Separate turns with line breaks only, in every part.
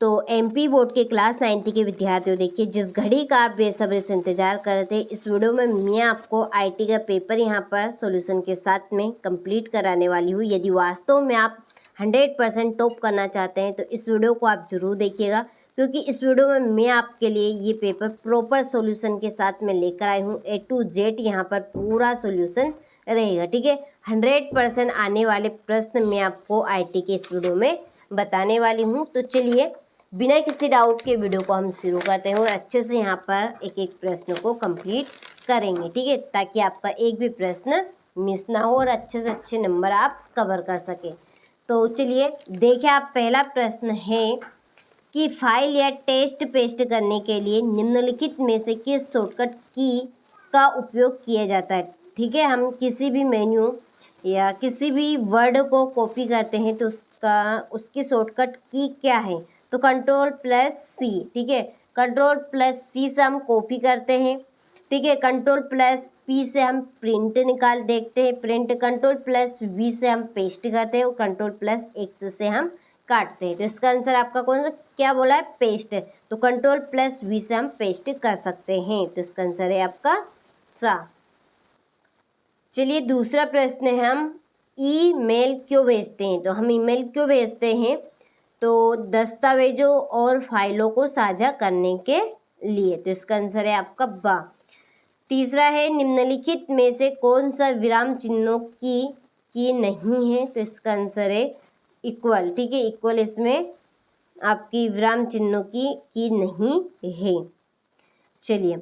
तो MP board के class 9th के विद्यार्थियों, देखिए जिस घड़ी का आप बेसब्री से इंतजार कर रहे थे, इस वीडियो में मैं आपको आईटी का पेपर यहाँ पर सॉल्यूशन के साथ में कंप्लीट कराने वाली हूँ। यदि वास्तव में आप 100% टॉप करना चाहते हैं तो इस वीडियो को आप जरूर देखिएगा, क्योंकि इस वीडियो में मैं आपके लिए ये पेपर प्रॉपर सॉल्यूशन के साथ में लेकर आई हूँ। A to Z यहाँ पर पूरा सॉल्यूशन रहेगा, ठीक है। 100% आने वाले प्रश्न मैं आपको आईटी के इस वीडियो में बताने वाली हूँ। तो चलिए बिना किसी डाउट के वीडियो को हम शुरू करते हैं और अच्छे से यहाँ पर एक एक प्रश्न को कंप्लीट करेंगे, ठीक है, ताकि आपका एक भी प्रश्न मिस ना हो और अच्छे से अच्छे नंबर आप कवर कर सकें। तो चलिए देखिए, आप पहला प्रश्न है कि फाइल या टेस्ट पेस्ट करने के लिए निम्नलिखित में से किस शॉर्टकट की का उपयोग किया जाता है, ठीक है। हम किसी भी मेन्यू या किसी भी वर्ड को कॉपी करते हैं तो उसकी शॉर्टकट की क्या है, तो Ctrl+C, ठीक है। Ctrl+C से हम कॉपी करते हैं, ठीक है। Ctrl+P से हम प्रिंट निकाल देखते हैं, प्रिंट। Ctrl+V से हम पेस्ट करते हैं और Ctrl+X से हम काटते हैं। तो इसका आंसर आपका कौन सा क्या बोला है, पेस्ट। तो Ctrl+V से हम पेस्ट कर सकते हैं, तो इसका आंसर है आपका सा। चलिए दूसरा प्रश्न है, हम ईमेल क्यों भेजते हैं, तो हम ईमेल क्यों भेजते हैं, तो दस्तावेजों और फाइलों को साझा करने के लिए, तो इसका आंसर है आपका बा। तीसरा है, निम्नलिखित में से कौन सा विराम चिन्हों की नहीं है, तो इसका आंसर है इक्वल, ठीक है। इक्वल इसमें आपकी विराम चिन्हों की नहीं है। चलिए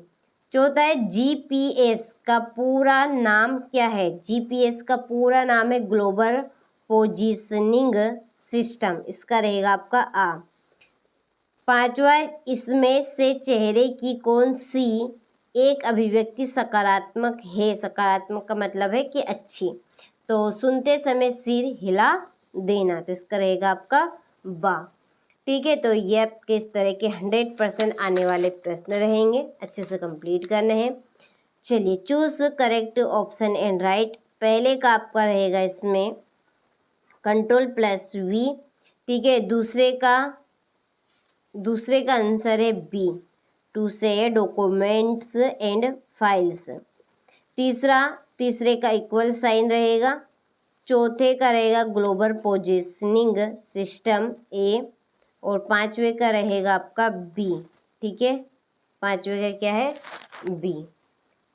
चौथा है, जीपीएस का पूरा नाम क्या है, जीपीएस का पूरा नाम है ग्लोबल पोजीशनिंग सिस्टम, इसका रहेगा आपका आ। पांचवा, इसमें से चेहरे की कौन सी एक अभिव्यक्ति सकारात्मक है, सकारात्मक का मतलब है कि अच्छी, तो सुनते समय सिर हिला देना, तो इसका रहेगा आपका बा, ठीक है। तो ये आपके इस तरह के 100% आने वाले प्रश्न रहेंगे, अच्छे से कंप्लीट करने हैं। चलिए choose correct option and right, पहले का आपका रहेगा इसमें Ctrl+V, ठीक है। दूसरे का आंसर है बी, टू से डॉक्यूमेंट्स एंड फाइल्स। तीसरे का इक्वल साइन रहेगा। चौथे का रहेगा ग्लोबल पोजीशनिंग सिस्टम ए, और पांचवे का रहेगा आपका बी, ठीक है। पांचवे का क्या है, बी।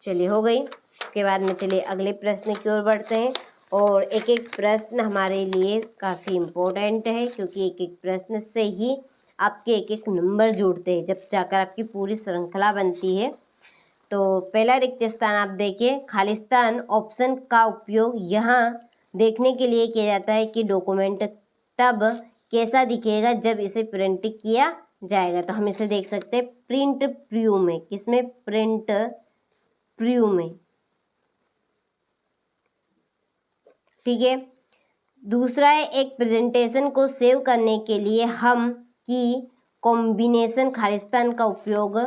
चलिए हो गई। इसके बाद में चलिए अगले प्रश्न की ओर बढ़ते हैं, और एक एक प्रश्न हमारे लिए काफ़ी इम्पोर्टेंट है, क्योंकि एक एक प्रश्न से ही आपके एक एक नंबर जुड़ते हैं, जब जाकर आपकी पूरी श्रृंखला बनती है। तो पहला रिक्त स्थान आप देखिए, खालिस्तान ऑप्शन का उपयोग यहाँ देखने के लिए किया जाता है कि डॉक्यूमेंट तब कैसा दिखेगा जब इसे प्रिंट किया जाएगा, तो हम इसे देख सकते हैं प्रिंट प्रीव्यू में, किसमें, प्रिंट प्रीव्यू में, ठीक है। दूसरा है, एक प्रेजेंटेशन को सेव करने के लिए हम की कॉम्बिनेशन खालिस्तान का उपयोग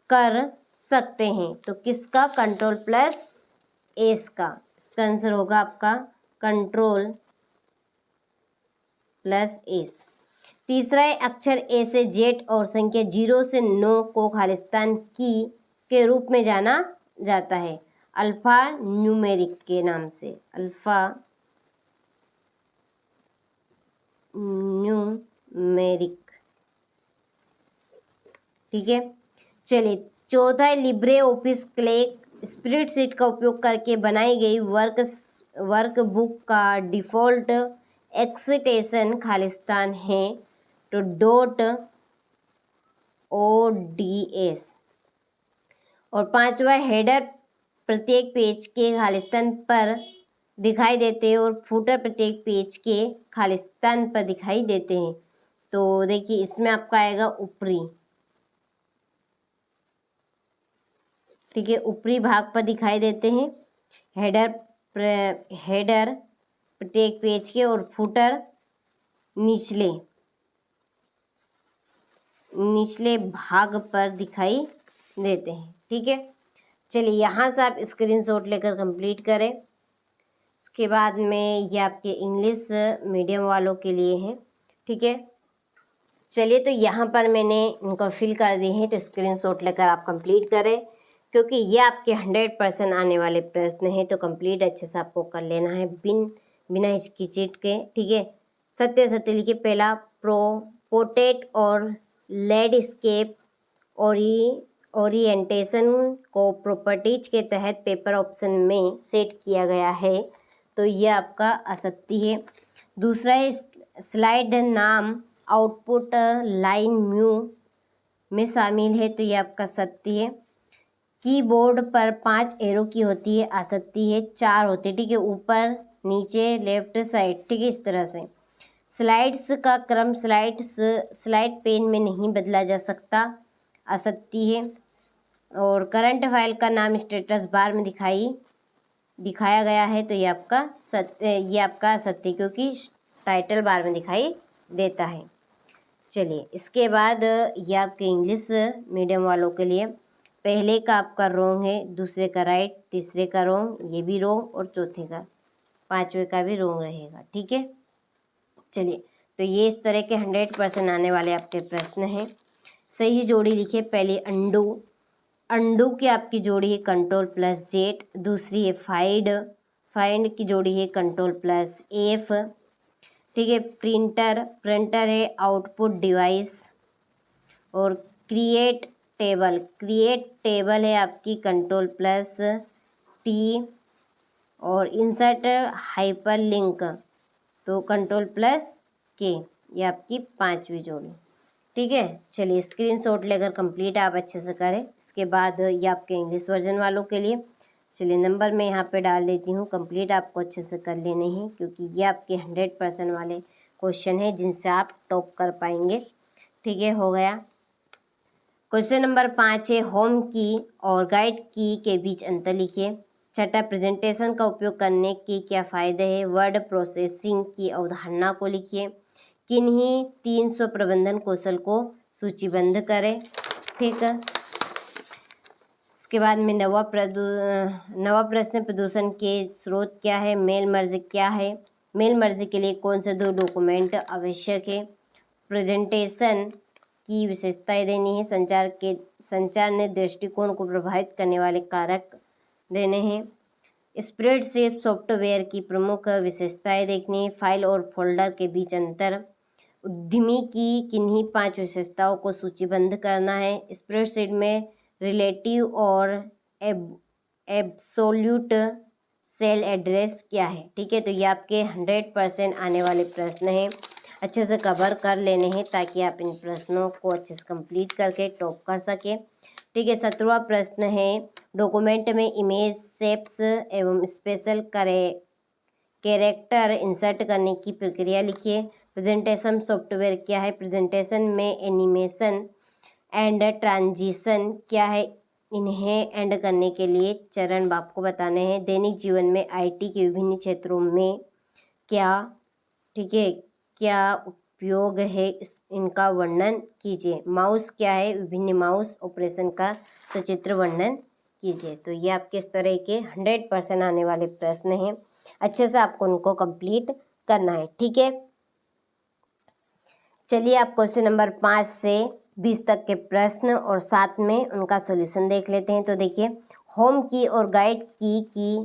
कर सकते हैं, तो किसका, Ctrl+S का, इसका आंसर होगा आपका Ctrl+S। तीसरा है, अक्षर ए से जेड और संख्या 0 से 9 को खालिस्तान की के रूप में जाना जाता है, अल्फा न्यूमेरिक के नाम से, अल्फा न्यूमेरिक, ठीक है। चलिए चौथा है, लिब्रे ऑफिस क्लैक स्प्रेडशीट का उपयोग करके बनाई गई वर्कबुक का डिफ़ॉल्ट एक्सटेंशन खालिस्तान है, तो .ods। और पांचवा, हेडर प्रत्येक पेज के खालिस्तान पर दिखाई देते हैं और फुटर प्रत्येक पेज के खालिस्तान पर दिखाई देते हैं, तो देखिए इसमें आपका आएगा ऊपरी, ठीक है, ऊपरी भाग पर दिखाई देते हैं हेडर प्रत्येक पेज के, और फुटर निचले भाग पर दिखाई देते हैं, ठीक है। चलिए यहाँ से आप स्क्रीनशॉट लेकर कंप्लीट करें। इसके बाद में ये आपके इंग्लिश मीडियम वालों के लिए है, ठीक है। चलिए, तो यहाँ पर मैंने इनको फिल कर दी है, तो स्क्रीनशॉट लेकर आप कंप्लीट करें, क्योंकि ये आपके 100% आने वाले प्रश्न हैं। तो कंप्लीट अच्छे से आपको कर लेना है बिना हिचकिचाहट के, ठीक है। सत्य सत्य लिखिए। पहला, पोर्ट्रेट और लैंडस्केप ओरिएंटेशन को प्रॉपर्टीज के तहत पेपर ऑप्शन में सेट किया गया है, तो ये आपका असत्य है। दूसरा है, स्लाइड नाम आउटपुट लाइन म्यू में शामिल है, तो ये आपका सत्य है। कीबोर्ड पर 5 एरो की होती है, असत्य है। 4 होते, ठीक है, ऊपर नीचे लेफ्ट साइड, ठीक है, इस तरह से। स्लाइड्स का क्रम स्लाइड पेन में नहीं बदला जा सकता, असत्य है। और करंट फाइल का नाम स्टेटस बार में दिखाया गया है, तो ये आपका असत्य, क्योंकि टाइटल बार में दिखाई देता है। चलिए, इसके बाद ये आपके इंग्लिश मीडियम वालों के लिए, पहले का आपका रॉन्ग है, दूसरे का राइट, तीसरे का रॉन्ग, ये भी रॉन्ग, और चौथे का, पांचवे का भी रॉन्ग रहेगा, ठीक है। चलिए, तो ये इस तरह के 100% आने वाले आपके प्रश्न हैं। सही जोड़ी लिखिए। पहले अंडू की आपकी जोड़ी है Ctrl+Z, दूसरी है फाइंड की जोड़ी है Ctrl+F, ठीक है। प्रिंटर है आउटपुट डिवाइस। और क्रिएट टेबल है आपकी Ctrl+T। और इंसर्ट हाइपरलिंक, तो Ctrl+K, ये आपकी पांचवी जोड़ी, ठीक है। चलिए, स्क्रीनशॉट लेकर कंप्लीट आप अच्छे से करें। इसके बाद ये आपके इंग्लिश वर्जन वालों के लिए, चलिए नंबर मैं यहाँ पे डाल देती हूँ। कंप्लीट आपको अच्छे से कर लेने हैं, क्योंकि ये आपके 100% वाले क्वेश्चन है जिनसे आप टॉप कर पाएंगे, ठीक है। हो गया। क्वेश्चन नंबर 5 है, होम की और गाइड की के बीच अंतर लिखिए। छठा, प्रेजेंटेशन का उपयोग करने के क्या फ़ायदे हैं। वर्ड प्रोसेसिंग की अवधारणा को लिखिए। किन्हीं 300 प्रबंधन कौशल को सूचीबद्ध करें, ठीक है। इसके बाद में नवा प्रश्न, प्रदूषण के स्रोत क्या है। मेल मर्ज क्या है। मेल मर्ज के लिए कौन से 2 डॉक्यूमेंट आवश्यक है। प्रेजेंटेशन की विशेषताएं देनी है। संचार ने दृष्टिकोण को प्रभावित करने वाले कारक देने हैं। स्प्रेडशीट सॉफ्टवेयर की प्रमुख विशेषताएं देखनी है। फाइल और फोल्डर के बीच अंतर। उद्यमी की किन्हीं 5 विशेषताओं को सूचीबद्ध करना है। स्प्रेडशीट में रिलेटिव और एब्सोल्यूट सेल एड्रेस क्या है, ठीक है। तो ये आपके 100% आने वाले प्रश्न हैं, अच्छे से कवर कर लेने हैं, ताकि आप इन प्रश्नों को अच्छे से कंप्लीट करके टॉप कर सकें, ठीक है। 17वां प्रश्न है, डॉक्यूमेंट में इमेज शेप्स एवं स्पेशल कैरेक्टर इंसर्ट करने की प्रक्रिया लिखिए। प्रेजेंटेशन सॉफ्टवेयर क्या है। प्रेजेंटेशन में एनिमेशन एंड ट्रांजिशन क्या है, इन्हें एंड करने के लिए चरण आपको बताने हैं। दैनिक जीवन में आईटी के विभिन्न क्षेत्रों में क्या, ठीक है, क्या उपयोग है, इनका वर्णन कीजिए। माउस क्या है, विभिन्न माउस ऑपरेशन का सचित्र वर्णन कीजिए। तो ये आपके इस तरह के 100% आने वाले प्रश्न हैं, अच्छे से आपको उनको कंप्लीट करना है, ठीक है। चलिए, आप क्वेश्चन नंबर 5 से 20 तक के प्रश्न और साथ में उनका सॉल्यूशन देख लेते हैं। तो देखिए, होम की और गाइड की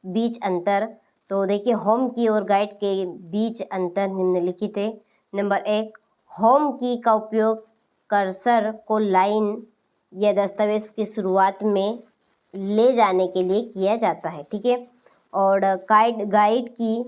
बीच अंतर। तो देखिए, होम की और गाइड के बीच अंतर निम्नलिखित है। नंबर 1, होम की का उपयोग कर्सर को लाइन या दस्तावेज की शुरुआत में ले जाने के लिए किया जाता है, ठीक है। और गाइड की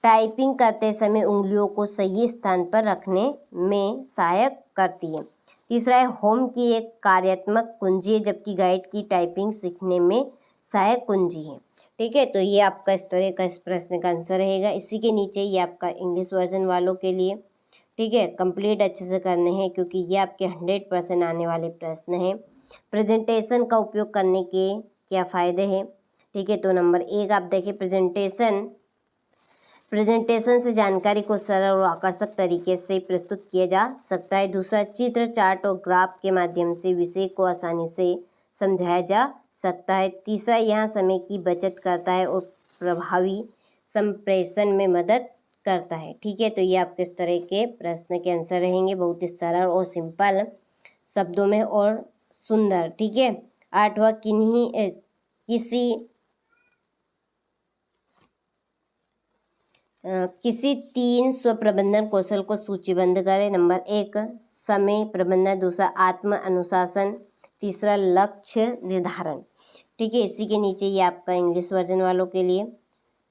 टाइपिंग करते समय उंगलियों को सही स्थान पर रखने में सहायक करती है। तीसरा है, होम की एक कार्यात्मक कुंजी है, जबकि गाइड की टाइपिंग सीखने में सहायक कुंजी है, ठीक है। तो ये आपका इस तरह का इस प्रश्न का आंसर रहेगा। इसी के नीचे ये आपका इंग्लिश वर्जन वालों के लिए, ठीक है, कंप्लीट अच्छे से करने हैं, क्योंकि ये आपके 100% आने वाले प्रश्न हैं। प्रेजेंटेशन का उपयोग करने के क्या फ़ायदे हैं, ठीक है। तो नंबर 1 आप देखिए, प्रेजेंटेशन से जानकारी को सरल और आकर्षक तरीके से प्रस्तुत किया जा सकता है। दूसरा, चित्र, चार्ट और ग्राफ के माध्यम से विषय को आसानी से समझाया जा सकता है। तीसरा, यह समय की बचत करता है और प्रभावी संप्रेषण में मदद करता है। ठीक है, तो ये आपके इस तरह के प्रश्न के आंसर रहेंगे, बहुत ही सरल और सिंपल शब्दों में और सुंदर। ठीक है, 8वां किसी 3 स्वप्रबंधन कौशल को सूचीबद्ध करें। नंबर 1 समय प्रबंधन, दूसरा आत्म अनुशासन, तीसरा लक्ष्य निर्धारण। ठीक है, इसी के नीचे ये आपका इंग्लिश वर्जन वालों के लिए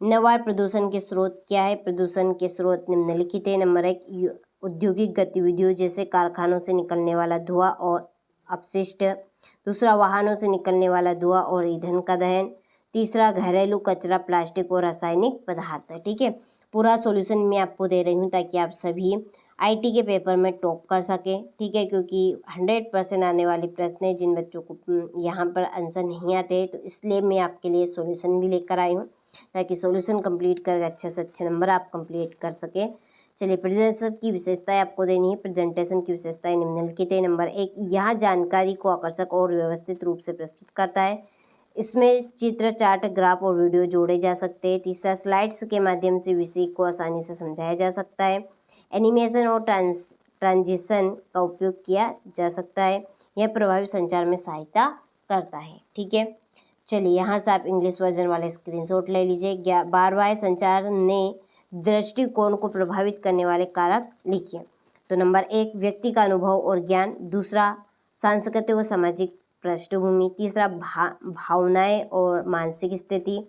नवार प्रदूषण के स्रोत क्या है। प्रदूषण के स्रोत निम्नलिखित है। नंबर 1 औद्योगिक गतिविधियों जैसे कारखानों से निकलने वाला धुआं और अपशिष्ट, दूसरा वाहनों से निकलने वाला धुआं और ईंधन का दहन, तीसरा घरेलू कचरा, प्लास्टिक और रासायनिक पदार्थ। ठीक है, पूरा सॉल्यूशन मैं आपको दे रही हूँ ताकि आप सभी आईटी के पेपर में टॉप कर सकें। ठीक है, क्योंकि 100% आने वाले प्रश्न है, जिन बच्चों को यहाँ पर आंसर नहीं आते तो इसलिए मैं आपके लिए सॉल्यूशन भी लेकर आई हूँ ताकि सॉल्यूशन कंप्लीट करके अच्छे से अच्छे नंबर आप कंप्लीट कर सके। चलिए, प्रेजेंटेशन की विशेषताएं आपको देनी है। प्रेजेंटेशन की विशेषताएं निम्नलिखित है। नंबर 1 यह जानकारी को आकर्षक और व्यवस्थित रूप से प्रस्तुत करता है। इसमें चित्र, चार्ट, ग्राफ और वीडियो जोड़े जा सकते हैं। तीसरा, स्लाइड्स के माध्यम से विषय को आसानी से समझाया जा सकता है। एनिमेशन और ट्रांजिशन का उपयोग किया जा सकता है। यह प्रभावी संचार में सहायता करता है। ठीक है, चलिए यहाँ से आप इंग्लिश वर्जन वाले स्क्रीनशॉट ले लीजिए। 12वां संचार ने दृष्टिकोण को प्रभावित करने वाले कारक लिखिए। तो नंबर 1 व्यक्ति का अनुभव और ज्ञान, दूसरा सांस्कृतिक और सामाजिक पृष्ठभूमि, तीसरा भावनाएं और मानसिक स्थिति,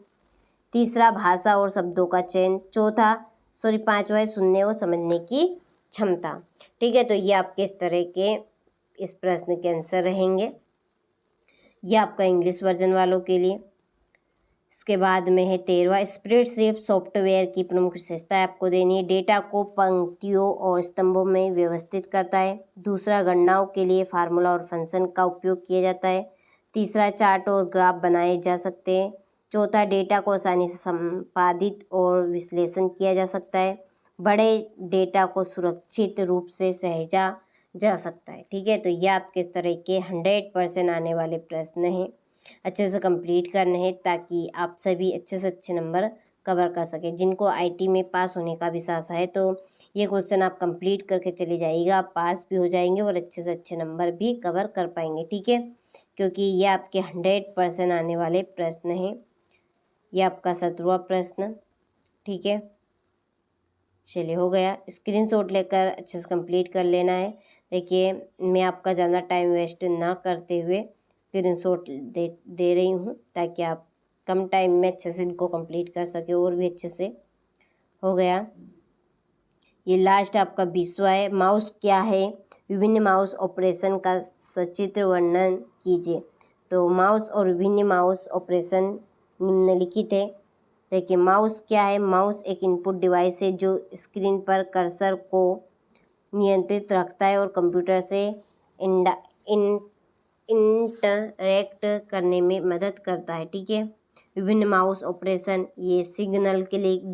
तीसरा भाषा और शब्दों का चयन, पांचवा है सुनने और समझने की क्षमता। ठीक है, तो ये आपके इस तरह के इस प्रश्न के आंसर रहेंगे। ये आपका इंग्लिश वर्जन वालों के लिए। इसके बाद में है 13वां स्प्रेडशीट सॉफ्टवेयर की प्रमुख विशेषता आपको देनी है। डेटा को पंक्तियों और स्तंभों में व्यवस्थित करता है। दूसरा, गणनाओं के लिए फार्मूला और फंक्शन का उपयोग किया जाता है। तीसरा, चार्ट और ग्राफ बनाए जा सकते हैं। चौथा, डेटा को आसानी से संपादित और विश्लेषण किया जा सकता है। बड़े डेटा को सुरक्षित रूप से सहेजा जा सकता है। ठीक है, तो ये आपके इस तरह के 100% आने वाले प्रश्न हैं, अच्छे से कंप्लीट करने हैं ताकि आप सभी अच्छे से अच्छे नंबर कवर कर सकें। जिनको आईटी में पास होने का विश्वास है तो ये क्वेश्चन आप कंप्लीट करके चले जाइएगा, आप पास भी हो जाएंगे और अच्छे से अच्छे नंबर भी कवर कर पाएंगे। ठीक है, क्योंकि ये आपके 100% आने वाले प्रश्न हैं। ये आपका 17वां प्रश्न। ठीक है, चलिए हो गया। स्क्रीनशॉट लेकर अच्छे से कंप्लीट कर लेना है। देखिए, मैं आपका ज़्यादा टाइम वेस्ट ना करते हुए स्क्रीनशॉट दे रही हूँ ताकि आप कम टाइम में अच्छे से इनको कंप्लीट कर सके और भी अच्छे से। हो गया, ये लास्ट आपका 20वां है। माउस क्या है, विभिन्न माउस ऑपरेशन का सचित्र वर्णन कीजिए। तो माउस और विभिन्न माउस ऑपरेशन निम्नलिखित है। देखिए, माउस क्या है। माउस एक इनपुट डिवाइस है जो स्क्रीन पर कर्सर को नियंत्रित रखता है और कंप्यूटर से इंटरैक्ट करने में मदद करता है। ठीक है, विभिन्न माउस ऑपरेशन ये signal click,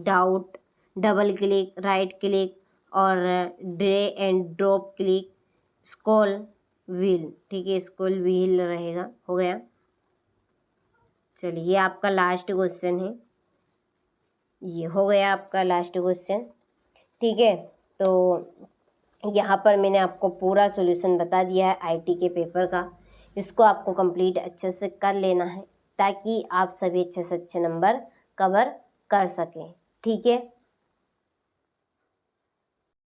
double click, right click और drag and drop click, scroll wheel. ठीक है, स्क्रॉल व्हील रहेगा। हो गया, चलिए ये आपका लास्ट क्वेश्चन है। ये हो गया आपका लास्ट क्वेश्चन। ठीक है, तो यहाँ पर मैंने आपको पूरा सॉल्यूशन बता दिया है आईटी के पेपर का। इसको आपको कंप्लीट अच्छे से कर लेना है ताकि आप सभी अच्छे से अच्छे नंबर कवर कर सकें। ठीक है।